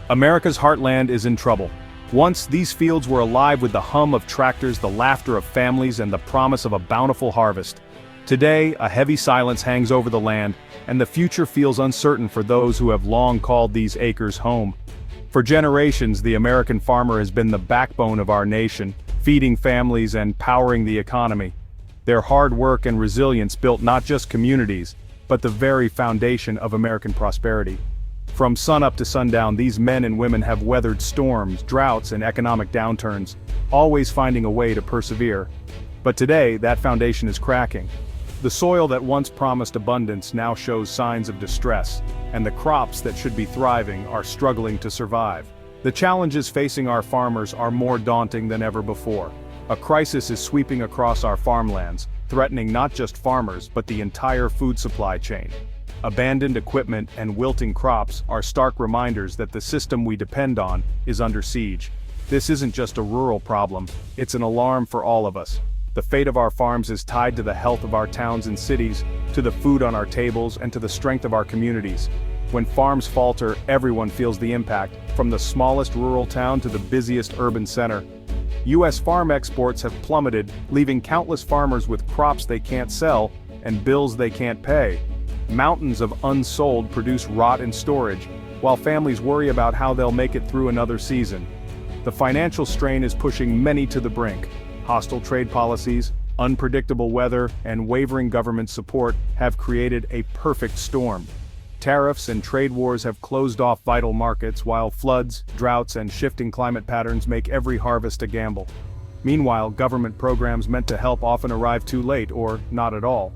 America's heartland is in trouble. Once, these fields were alive with the hum of tractors, the laughter of families, and the promise of a bountiful harvest. Today, a heavy silence hangs over the land, and the future feels uncertain for those who have long called these acres home. For generations, the American farmer has been the backbone of our nation, feeding families and powering the economy. Their hard work and resilience built not just communities, but the very foundation of American prosperity. From sunup to sundown, these men and women have weathered storms, droughts, and economic downturns, always finding a way to persevere. But today, that foundation is cracking. The soil that once promised abundance now shows signs of distress, and the crops that should be thriving are struggling to survive. The challenges facing our farmers are more daunting than ever before. A crisis is sweeping across our farmlands, threatening not just farmers but the entire food supply chain. Abandoned equipment and wilting crops are stark reminders that the system we depend on is under siege. This isn't just a rural problem, it's an alarm for all of us. The fate of our farms is tied to the health of our towns and cities, to the food on our tables, and to the strength of our communities. When farms falter, everyone feels the impact, from the smallest rural town to the busiest urban center. U.S. farm exports have plummeted, leaving countless farmers with crops they can't sell and bills they can't pay. Mountains of unsold produce rot in storage, while families worry about how they'll make it through another season. The financial strain is pushing many to the brink. Hostile trade policies, unpredictable weather, and wavering government support have created a perfect storm. Tariffs and trade wars have closed off vital markets, while floods, droughts, and shifting climate patterns make every harvest a gamble. Meanwhile, government programs meant to help often arrive too late or not at all.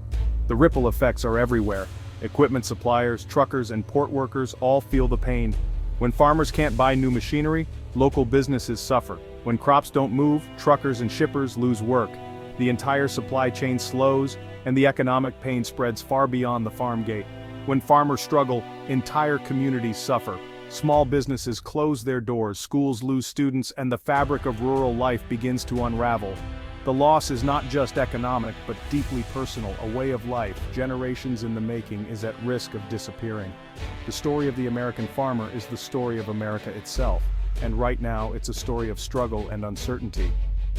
The ripple effects are everywhere. Equipment suppliers, truckers, and port workers all feel the pain. When farmers can't buy new machinery, local businesses suffer. When crops don't move, truckers and shippers lose work. The entire supply chain slows, and the economic pain spreads far beyond the farm gate. When farmers struggle, entire communities suffer. Small businesses close their doors, schools lose students, and the fabric of rural life begins to unravel. The loss is not just economic, but deeply personal. A way of life, generations in the making, is at risk of disappearing. The story of the American farmer is the story of America itself, and right now it's a story of struggle and uncertainty.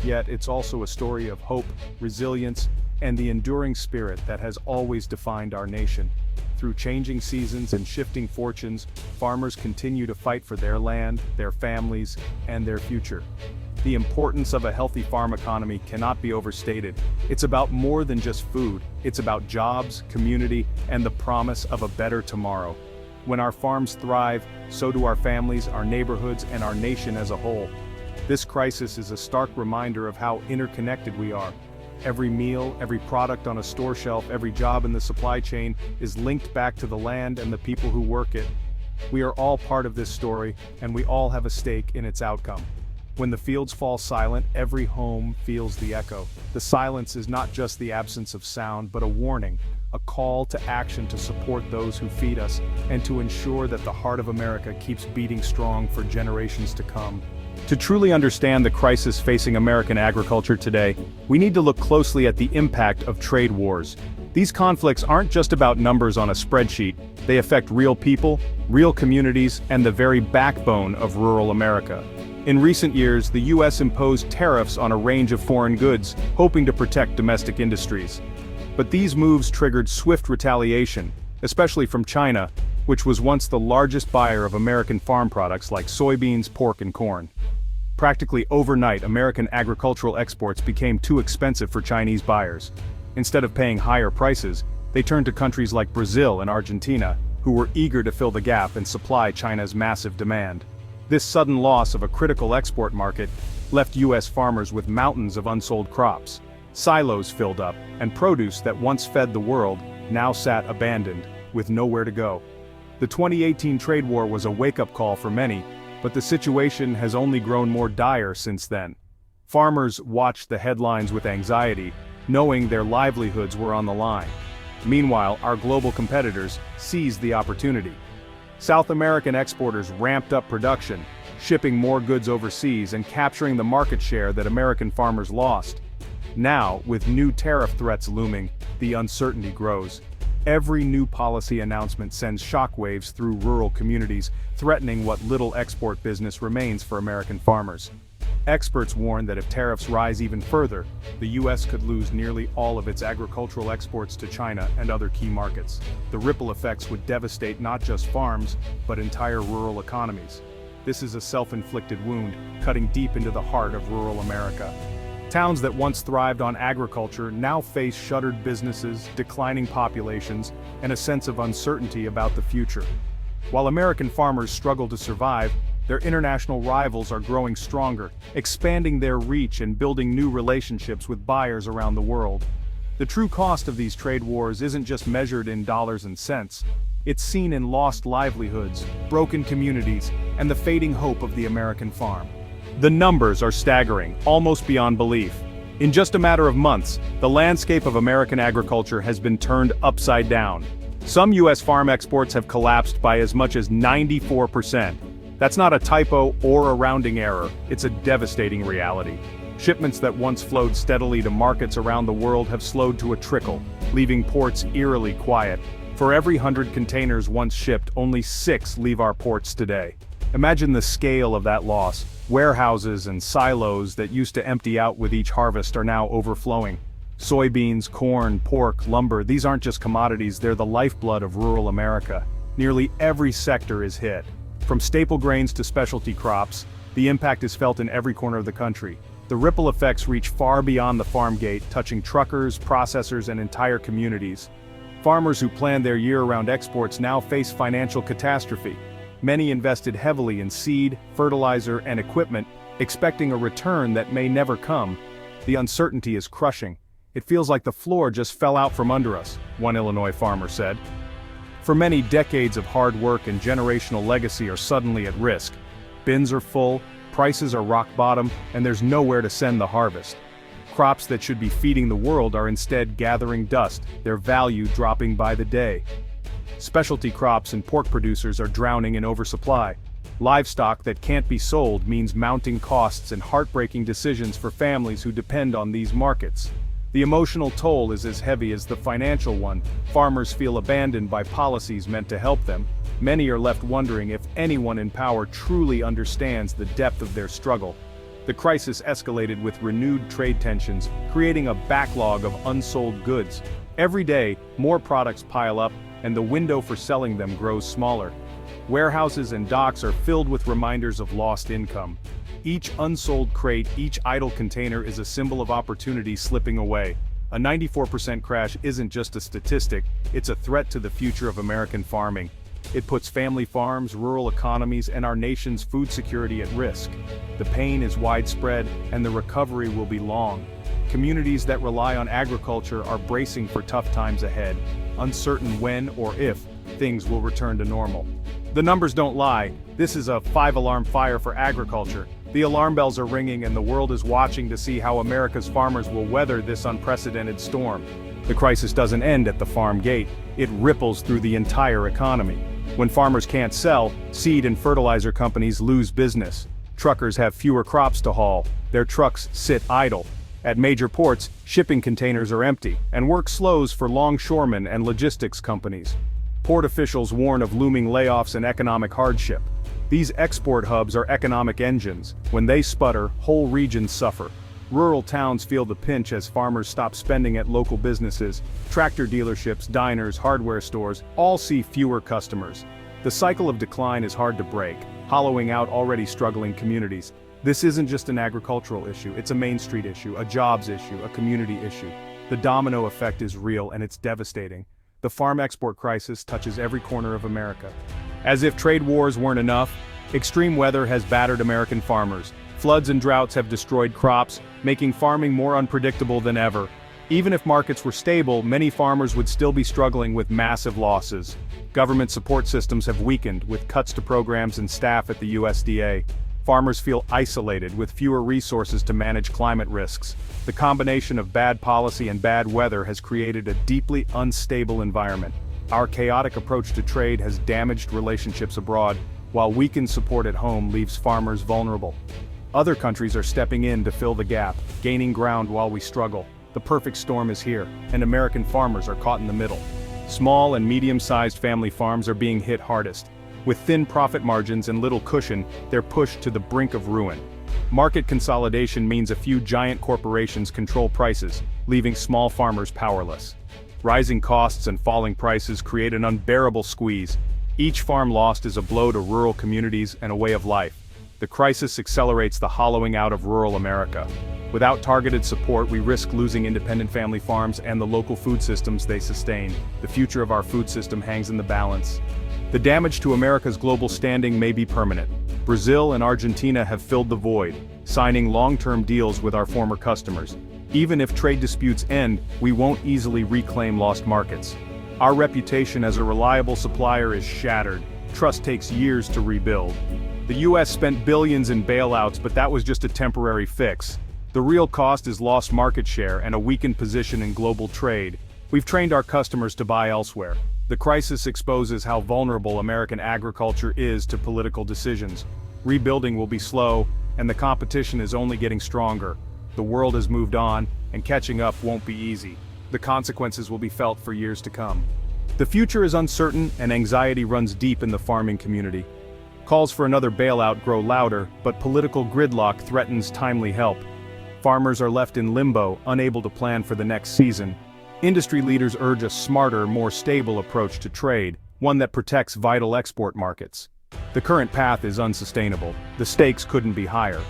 Yet it's also a story of hope, resilience, and the enduring spirit that has always defined our nation. Through changing seasons and shifting fortunes, farmers continue to fight for their land, their families, and their future. The importance of a healthy farm economy cannot be overstated. It's about more than just food. It's about jobs, community, and the promise of a better tomorrow. When our farms thrive, so do our families, our neighborhoods, and our nation as a whole. This crisis is a stark reminder of how interconnected we are. Every meal, every product on a store shelf, every job in the supply chain is linked back to the land and the people who work it. We are all part of this story, and we all have a stake in its outcome. When the fields fall silent, every home feels the echo. The silence is not just the absence of sound, but a warning, a call to action to support those who feed us, and to ensure that the heart of America keeps beating strong for generations to come. To truly understand the crisis facing American agriculture today, we need to look closely at the impact of trade wars. These conflicts aren't just about numbers on a spreadsheet, they affect real people, real communities, and the very backbone of rural America. In recent years, the U.S. imposed tariffs on a range of foreign goods, hoping to protect domestic industries. But these moves triggered swift retaliation, especially from China, which was once the largest buyer of American farm products like soybeans, pork, and corn. Practically overnight, American agricultural exports became too expensive for Chinese buyers. Instead of paying higher prices, they turned to countries like Brazil and Argentina, who were eager to fill the gap and supply China's massive demand. This sudden loss of a critical export market left U.S. farmers with mountains of unsold crops. Silos filled up, and produce that once fed the world now sat abandoned, with nowhere to go. The 2018 trade war was a wake-up call for many, but the situation has only grown more dire since then. Farmers watched the headlines with anxiety, knowing their livelihoods were on the line. Meanwhile, our global competitors seized the opportunity. South American exporters ramped up production, shipping more goods overseas and capturing the market share that American farmers lost. Now, with new tariff threats looming, the uncertainty grows. Every new policy announcement sends shockwaves through rural communities, threatening what little export business remains for American farmers. Experts warn that if tariffs rise even further, the U.S. could lose nearly all of its agricultural exports to China and other key markets. The ripple effects would devastate not just farms, but entire rural economies. This is a self-inflicted wound, cutting deep into the heart of rural America. Towns that once thrived on agriculture now face shuttered businesses, declining populations, and a sense of uncertainty about the future. While American farmers struggle to survive, their international rivals are growing stronger, expanding their reach and building new relationships with buyers around the world. The true cost of these trade wars isn't just measured in dollars and cents. It's seen in lost livelihoods, broken communities, and the fading hope of the American farm. The numbers are staggering, almost beyond belief. In just a matter of months, the landscape of American agriculture has been turned upside down. Some U.S. farm exports have collapsed by as much as 94%. That's not a typo or a rounding error, it's a devastating reality. Shipments that once flowed steadily to markets around the world have slowed to a trickle, leaving ports eerily quiet. For every 100 containers once shipped, only 6 leave our ports today. Imagine the scale of that loss. Warehouses and silos that used to empty out with each harvest are now overflowing. Soybeans, corn, pork, lumber, these aren't just commodities, they're the lifeblood of rural America. Nearly every sector is hit. From staple grains to specialty crops, the impact is felt in every corner of the country. The ripple effects reach far beyond the farm gate, touching truckers, processors, and entire communities. Farmers who planned their year-round exports now face financial catastrophe. Many invested heavily in seed, fertilizer, and equipment, expecting a return that may never come. The uncertainty is crushing. It feels like the floor just fell out from under us, one Illinois farmer said. For many, decades of hard work and generational legacy are suddenly at risk. Bins are full, prices are rock bottom, and there's nowhere to send the harvest. Crops that should be feeding the world are instead gathering dust, their value dropping by the day. Specialty crops and pork producers are drowning in oversupply. Livestock that can't be sold means mounting costs and heartbreaking decisions for families who depend on these markets. The emotional toll is as heavy as the financial one. Farmers feel abandoned by policies meant to help them. Many are left wondering if anyone in power truly understands the depth of their struggle. The crisis escalated with renewed trade tensions, creating a backlog of unsold goods. Every day, more products pile up, and the window for selling them grows smaller. Warehouses and docks are filled with reminders of lost income. Each unsold crate, each idle container is a symbol of opportunity slipping away. A 94% crash isn't just a statistic, it's a threat to the future of American farming. It puts family farms, rural economies, and our nation's food security at risk. The pain is widespread, and the recovery will be long. Communities that rely on agriculture are bracing for tough times ahead, uncertain when or if things will return to normal. The numbers don't lie. This is a 5-alarm fire for agriculture. The alarm bells are ringing and the world is watching to see how America's farmers will weather this unprecedented storm. The crisis doesn't end at the farm gate, it ripples through the entire economy. When farmers can't sell, seed and fertilizer companies lose business. Truckers have fewer crops to haul, their trucks sit idle. At major ports, shipping containers are empty, and work slows for longshoremen and logistics companies. Port officials warn of looming layoffs and economic hardship. These export hubs are economic engines. When they sputter, whole regions suffer. Rural towns feel the pinch as farmers stop spending at local businesses. Tractor dealerships, diners, hardware stores, all see fewer customers. The cycle of decline is hard to break, hollowing out already struggling communities. This isn't just an agricultural issue, it's a Main Street issue, a jobs issue, a community issue. The domino effect is real and it's devastating. The farm export crisis touches every corner of America. As if trade wars weren't enough, extreme weather has battered American farmers. Floods and droughts have destroyed crops, making farming more unpredictable than ever. Even if markets were stable, many farmers would still be struggling with massive losses. Government support systems have weakened, with cuts to programs and staff at the USDA. Farmers feel isolated, with fewer resources to manage climate risks. The combination of bad policy and bad weather has created a deeply unstable environment. Our chaotic approach to trade has damaged relationships abroad, while weakened support at home leaves farmers vulnerable. Other countries are stepping in to fill the gap, gaining ground while we struggle. The perfect storm is here, and American farmers are caught in the middle. Small and medium-sized family farms are being hit hardest. With thin profit margins and little cushion, they're pushed to the brink of ruin. Market consolidation means a few giant corporations control prices, leaving small farmers powerless. Rising costs and falling prices create an unbearable squeeze. Each farm lost is a blow to rural communities and a way of life. The crisis accelerates the hollowing out of rural America. Without targeted support, we risk losing independent family farms and the local food systems they sustain. The future of our food system hangs in the balance. The damage to America's global standing may be permanent. Brazil and Argentina have filled the void, signing long-term deals with our former customers. Even if trade disputes end, we won't easily reclaim lost markets. Our reputation as a reliable supplier is shattered. Trust takes years to rebuild. The US spent billions in bailouts, but that was just a temporary fix. The real cost is lost market share and a weakened position in global trade. We've trained our customers to buy elsewhere. The crisis exposes how vulnerable American agriculture is to political decisions. Rebuilding will be slow, and the competition is only getting stronger. The world has moved on, and catching up won't be easy. The consequences will be felt for years to come. The future is uncertain, and anxiety runs deep in the farming community. Calls for another bailout grow louder, but political gridlock threatens timely help. Farmers are left in limbo, unable to plan for the next season. Industry leaders urge a smarter, more stable approach to trade, one that protects vital export markets. The current path is unsustainable. The stakes couldn't be higher.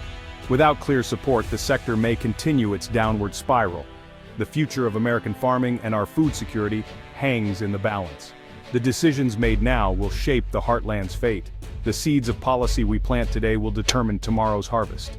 Without clear support, the sector may continue its downward spiral. The future of American farming and our food security hangs in the balance. The decisions made now will shape the heartland's fate. The seeds of policy we plant today will determine tomorrow's harvest.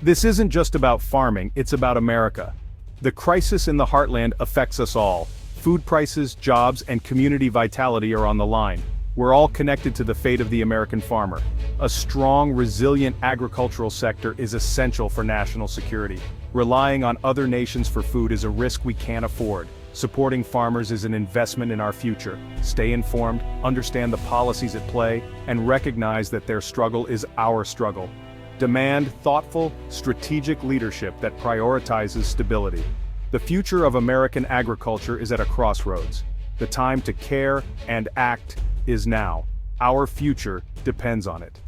This isn't just about farming, it's about America. The crisis in the heartland affects us all. Food prices, jobs, and community vitality are on the line. We're all connected to the fate of the American farmer. A strong, resilient agricultural sector is essential for national security. Relying on other nations for food is a risk we can't afford. Supporting farmers is an investment in our future. Stay informed, understand the policies at play, and recognize that their struggle is our struggle. Demand thoughtful, strategic leadership that prioritizes stability. The future of American agriculture is at a crossroads. The time to care and act is now. Our future depends on it.